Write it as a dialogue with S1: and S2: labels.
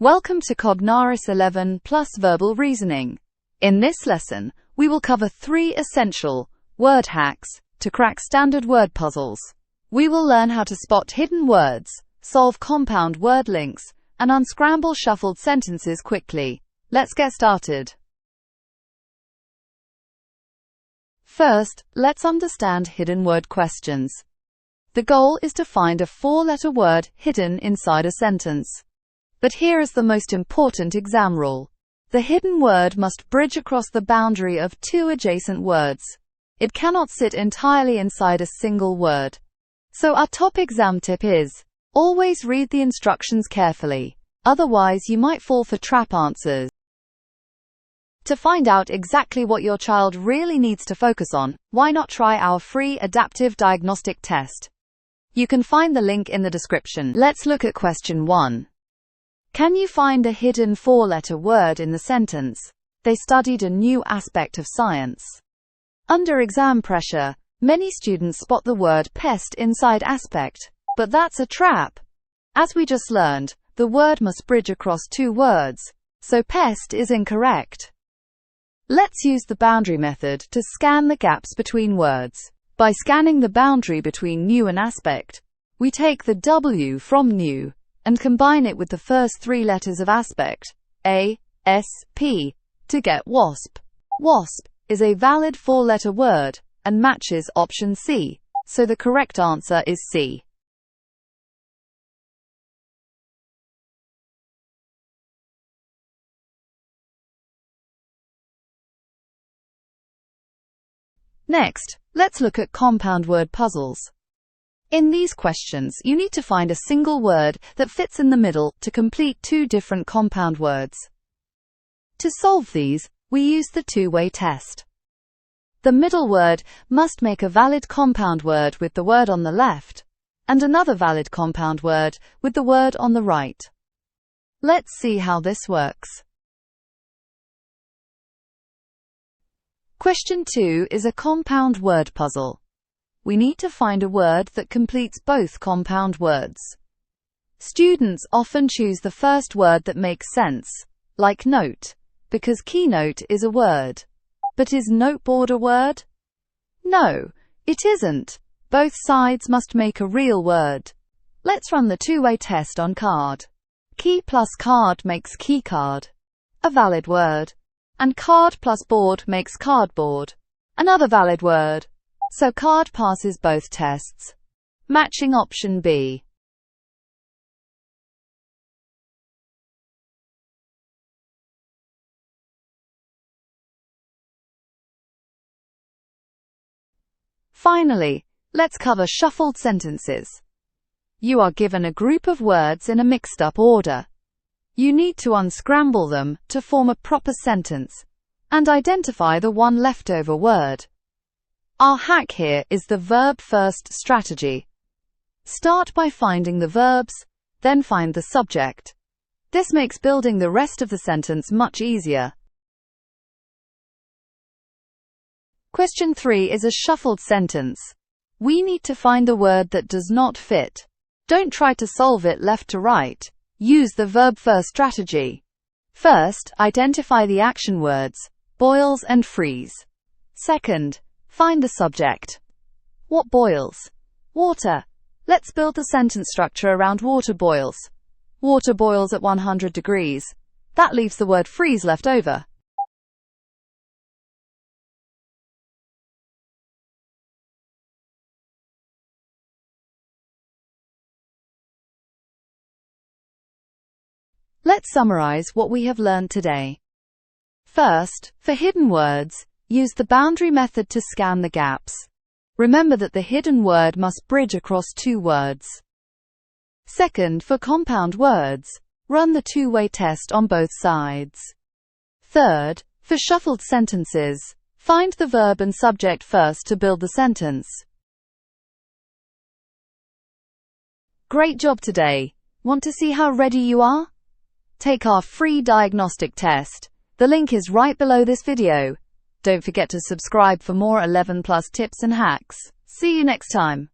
S1: Welcome to Kognaris 11 plus Verbal Reasoning. In this lesson, we will cover 3 essential word hacks to crack standard word puzzles. We will learn how to spot hidden words, solve compound word links, and unscramble shuffled sentences quickly. Let's get started. First, let's understand hidden word questions. The goal is to find a 4-letter word hidden inside a sentence. But here is the most important exam rule. The hidden word must bridge across the boundary of 2 adjacent words. It cannot sit entirely inside a single word. So our top exam tip is, always read the instructions carefully. Otherwise you might fall for trap answers. To find out exactly what your child really needs to focus on, why not try our free adaptive diagnostic test? You can find the link in the description. Let's look at question 1. Can you find a hidden 4-letter word in the sentence? They studied a new aspect of science. Under exam pressure, many students spot the word pest inside aspect, but that's a trap. As we just learned, the word must bridge across 2 words, so pest is incorrect. Let's use the boundary method to scan the gaps between words. By scanning the boundary between new and aspect, we take the W from new and combine it with the first 3 letters of aspect, A, S, P, to get wasp. Wasp is a valid 4-letter word and matches option C, so the correct answer is C. Next, let's look at compound word puzzles. In these questions, you need to find a single word that fits in the middle to complete 2 different compound words. To solve these, we use the 2-way test. The middle word must make a valid compound word with the word on the left, and another valid compound word with the word on the right. Let's see how this works. Question 2 is a compound word puzzle. We need to find a word that completes both compound words. Students often choose the first word that makes sense, like note, because keynote is a word. But is noteboard a word? No, it isn't. Both sides must make a real word. Let's run the 2-way test on card. Key plus card makes keycard, a valid word. And card plus board makes cardboard, another valid word. So card passes both tests, matching option B. Finally, let's cover shuffled sentences. You are given a group of words in a mixed-up order. You need to unscramble them to form a proper sentence and identify the one leftover word. Our hack here is the Verb-First Strategy. Start by finding the verbs, then find the subject. This makes building the rest of the sentence much easier. Question 3 is a shuffled sentence. We need to find the word that does not fit. Don't try to solve it left to right. Use the Verb-First Strategy. First, identify the action words, boils and freeze. Second, find the subject. What boils? Water. Let's build the sentence structure around water boils. Water boils at 100 degrees. That leaves the word freeze left over. Let's summarize what we have learned today. First, for hidden words, use the boundary method to scan the gaps. Remember that the hidden word must bridge across 2 words. Second, for compound words, run the 2-way test on both sides. Third, for shuffled sentences, find the verb and subject first to build the sentence. Great job today! Want to see how ready you are? Take our free diagnostic test. The link is right below this video. Don't forget to subscribe for more 11+ tips and hacks. See you next time.